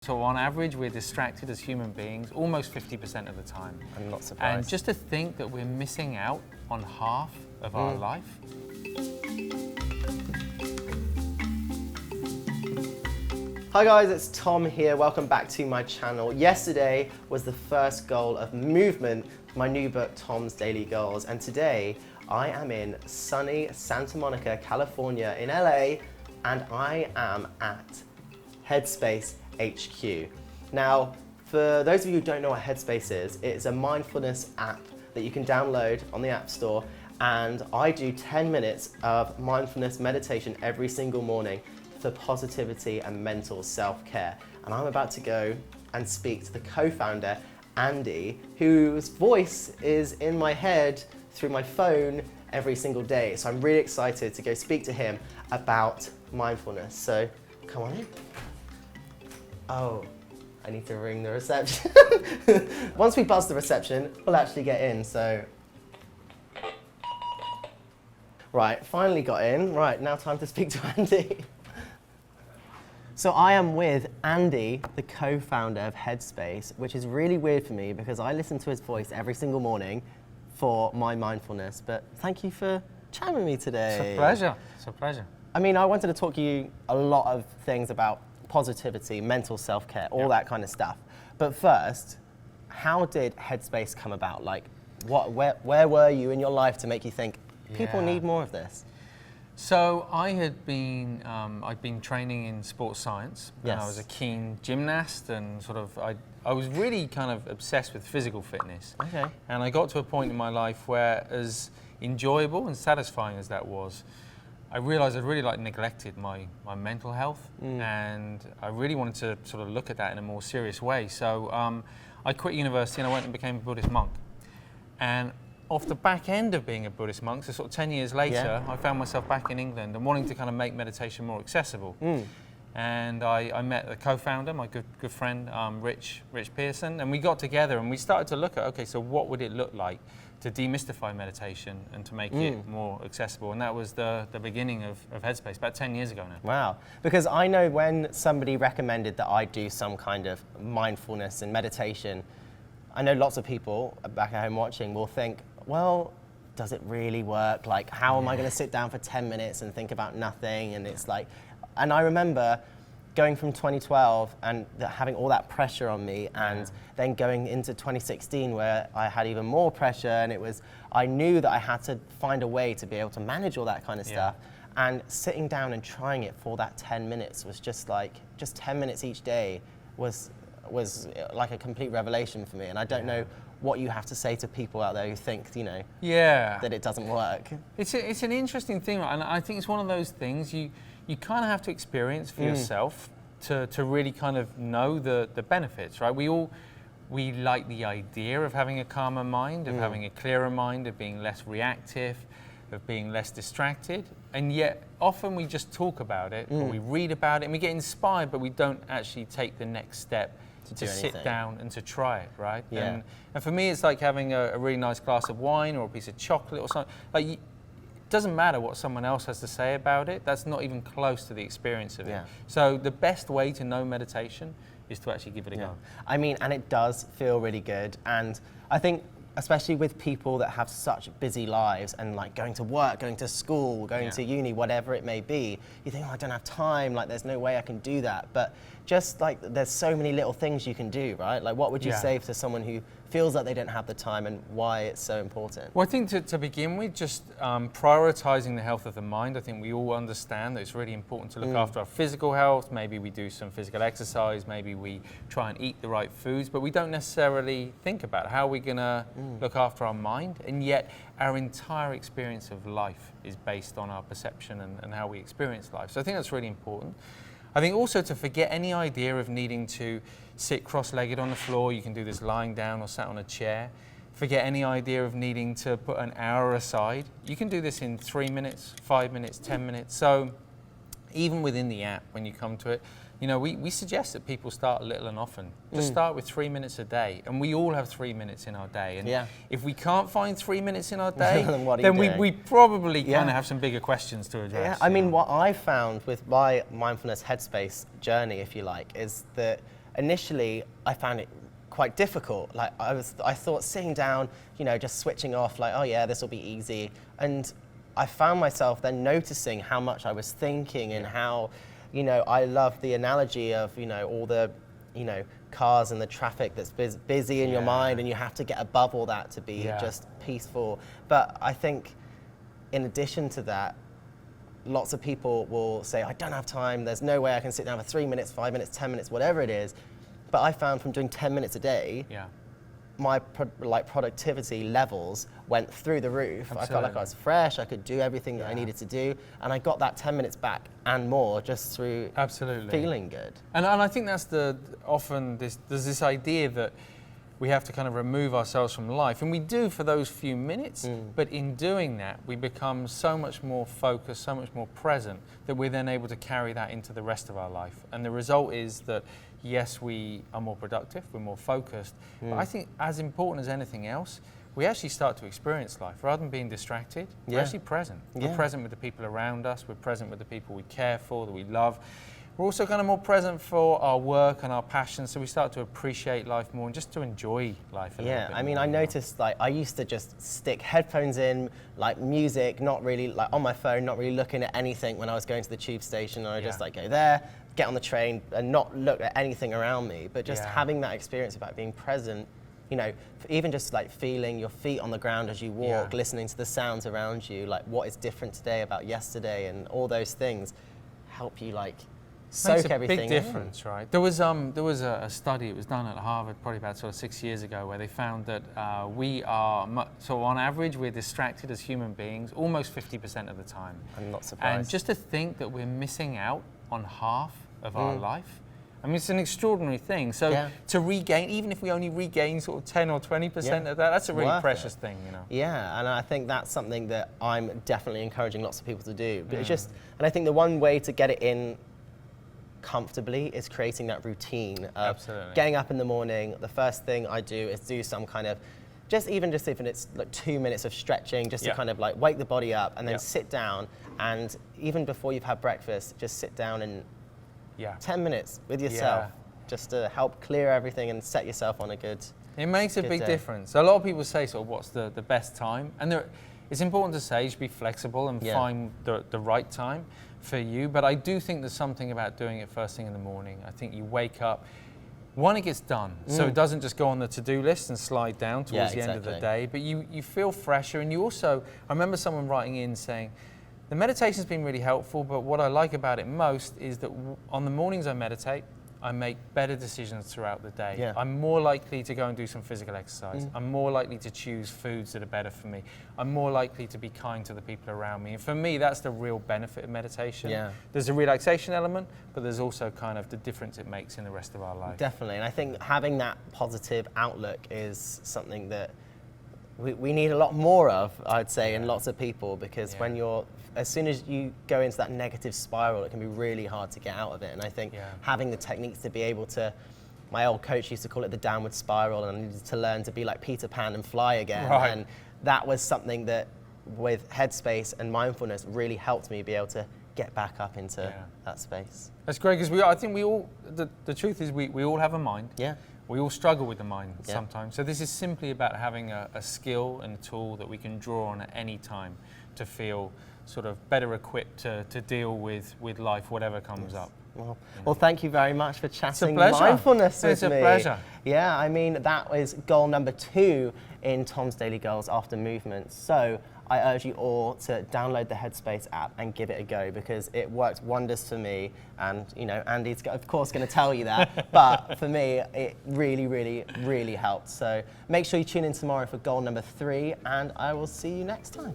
So on average, we're distracted as human beings almost 50% of the time. I'm not surprised. And just to think that we're missing out on half of our life. Hi guys, it's Tom here. Welcome back to my channel. Yesterday was the first goal of movement for my new book, Tom's Daily Goals. And today I am in sunny Santa Monica, California in LA, and I am at Headspace HQ. Now, for those of you who don't know what Headspace is, it's a mindfulness app that you can download on the App Store, and I do 10 minutes of mindfulness meditation every single morning for positivity and mental self-care. And I'm about to go and speak to the co-founder, Andy, whose voice is in my head through my phone every single day. So I'm really excited to go speak to him about mindfulness. So come on in. Oh, I need to ring the reception. Once we buzz the reception, we'll actually get in, so. Right, finally got in. Right, now time to speak to Andy. So I am with Andy, the co-founder of Headspace, which is really weird for me because I listen to his voice every single morning for my mindfulness, but thank you for chatting with me today. It's a pleasure, it's a pleasure. I mean, I wanted to talk to you a lot of things about positivity, mental self-care, all that kind of stuff. But first, how did Headspace come about? Like, where were you in your life to make you think, people need more of this? So I'd been training in sports science. Yes. And I was a keen gymnast, and I was really kind of obsessed with physical fitness. Okay. And I got to a point in my life where, as enjoyable and satisfying as that was, I realized I'd really neglected my mental health, and I really wanted to sort of look at that in a more serious way. So I quit university and I went and became a Buddhist monk. And off the back end of being a Buddhist monk, so sort of 10 years later, I found myself back in England and wanting to kind of make meditation more accessible. And I met the co-founder, my good friend, Rich Pearson, and we got together and we started to look at, okay, so what would it look like to demystify meditation and to make it more accessible? And that was the beginning of Headspace, about 10 years ago now. Wow, because I know when somebody recommended that I do some kind of mindfulness and meditation, I know lots of people back at home watching will think, well, does it really work? Like, how am I going to sit down for 10 minutes and think about nothing? And it's like, and I remember going from 2012 and having all that pressure on me, and then going into 2016 where I had even more pressure, and I knew that I had to find a way to be able to manage all that kind of stuff. And sitting down and trying it for that 10 minutes was just 10 minutes each day was like a complete revelation for me. And I don't know what you have to say to people out there who think, that it doesn't work. It's an interesting thing, and I think it's one of those things you kind of have to experience for yourself to really kind of know the benefits, right? We like the idea of having a calmer mind, of having a clearer mind, of being less reactive, of being less distracted, and yet often we just talk about it, or we read about it, and we get inspired, but we don't actually take the next step to sit down and to try it, right? Yeah. And for me, it's like having a really nice glass of wine or a piece of chocolate or something. Like, it doesn't matter what someone else has to say about it. That's not even close to the experience of it. So the best way to know meditation is to actually give it a go. I mean, and it does feel really good. And I think, especially with people that have such busy lives and like going to work, going to school, going to uni, whatever it may be, you think, oh, I don't have time, like there's no way I can do that. But just like there's so many little things you can do, right? Like what would you say to someone who feels that they don't have the time, and why it's so important? Well, I think to begin with, just prioritizing the health of the mind. I think we all understand that it's really important to look after our physical health. Maybe we do some physical exercise, maybe we try and eat the right foods, but we don't necessarily think about how we're gonna look after our mind, and yet our entire experience of life is based on our perception and how we experience life. So I think that's really important. I think also to forget any idea of needing to sit cross-legged on the floor. You can do this lying down or sat on a chair. Forget any idea of needing to put an hour aside. You can do this in 3 minutes, 5 minutes, 10 minutes. So even within the app, when you come to it, we suggest that people start little and often. Just start with 3 minutes a day, and we all have 3 minutes in our day. And if we can't find 3 minutes in our day, then we probably kind of have some bigger questions to address. Yeah, I mean, what I found with my mindfulness Headspace journey, if you like, is that initially I found it quite difficult. Like I thought sitting down, you know, just switching off, like, oh yeah, this will be easy. And I found myself then noticing how much I was thinking and how, you know, I love the analogy of, you know, all the, you know, cars and the traffic that's busy in your mind, and you have to get above all that to be just peaceful. But I think in addition to that, lots of people will say, I don't have time, there's no way I can sit down for 3 minutes, 5 minutes, 10 minutes, whatever it is. But I found from doing 10 minutes a day, my productivity levels went through the roof. Absolutely. I felt like I was fresh, I could do everything that I needed to do, and I got that 10 minutes back and more just through feeling good. And I think that's there's this idea that we have to kind of remove ourselves from life, and we do for those few minutes, but in doing that, we become so much more focused, so much more present, that we're then able to carry that into the rest of our life. And the result is that, yes, we are more productive, we're more focused, but I think as important as anything else, we actually start to experience life. Rather than being distracted, we're actually present. We're present with the people around us, we're present with the people we care for, that we love. We're also kind of more present for our work and our passions, so we start to appreciate life more and just to enjoy life a little bit. Yeah, I mean, more I noticed, like, I used to just stick headphones in, like music, not really, like on my phone, not really looking at anything when I was going to the tube station, and I just like go there, get on the train and not look at anything around me, but just having that experience about being present, you know, even just like feeling your feet on the ground as you walk, listening to the sounds around you, like what is different today about yesterday, and all those things help you like soak everything in. Makes a big difference, right? There was a study, it was done at Harvard probably about sort of 6 years ago, where they found that we are, so on average, we're distracted as human beings almost 50% of the time. I'm not surprised. And just to think that we're missing out on half of our life, I mean, it's an extraordinary thing. So to regain, even if we only regain sort of 10 or 20% of that, that's a really precious thing, you know. Yeah, and I think that's something that I'm definitely encouraging lots of people to do. But it's just, and I think the one way to get it in comfortably is creating that routine of getting up in the morning. The first thing I do is do some kind of, just if it's like 2 minutes of stretching, just to kind of like wake the body up, and then sit down, and even before you've had breakfast, just sit down and 10 minutes with yourself, just to help clear everything and set yourself on a good It makes a big difference. A lot of people say sort of what's the best time, and it's important to say you should be flexible and find the right time for you, but I do think there's something about doing it first thing in the morning. I think you wake up, one, it gets done, so it doesn't just go on the to-do list and slide down towards the end of the day, but you feel fresher, and you also, I remember someone writing in saying, the meditation's been really helpful, but what I like about it most is that on the mornings I meditate, I make better decisions throughout the day. Yeah. I'm more likely to go and do some physical exercise. I'm more likely to choose foods that are better for me. I'm more likely to be kind to the people around me. And for me, that's the real benefit of meditation. Yeah. There's a relaxation element, but there's also kind of the difference it makes in the rest of our life. Definitely, and I think having that positive outlook is something that we need a lot more of, I'd say, in lots of people, because when as soon as you go into that negative spiral, it can be really hard to get out of it. And I think having the techniques to be able to, my old coach used to call it the downward spiral, and I needed to learn to be like Peter Pan and fly again. Right. And that was something that with Headspace and mindfulness really helped me be able to get back up into that space. That's great, because I think we all, the truth is we all have a mind. Yeah. We all struggle with the mind sometimes. So this is simply about having a skill and a tool that we can draw on at any time to feel sort of better equipped to deal with life, whatever comes up. Well, thank you very much for chatting mindfulness mindfulness with me. It's a pleasure. Yeah, I mean, that was goal number 2 in Tom's Daily Goals after movement. So I urge you all to download the Headspace app and give it a go, because it worked wonders for me. And, you know, Andy's of course going to tell you that, but for me, it really, really, really helped. So make sure you tune in tomorrow for goal number 3, and I will see you next time.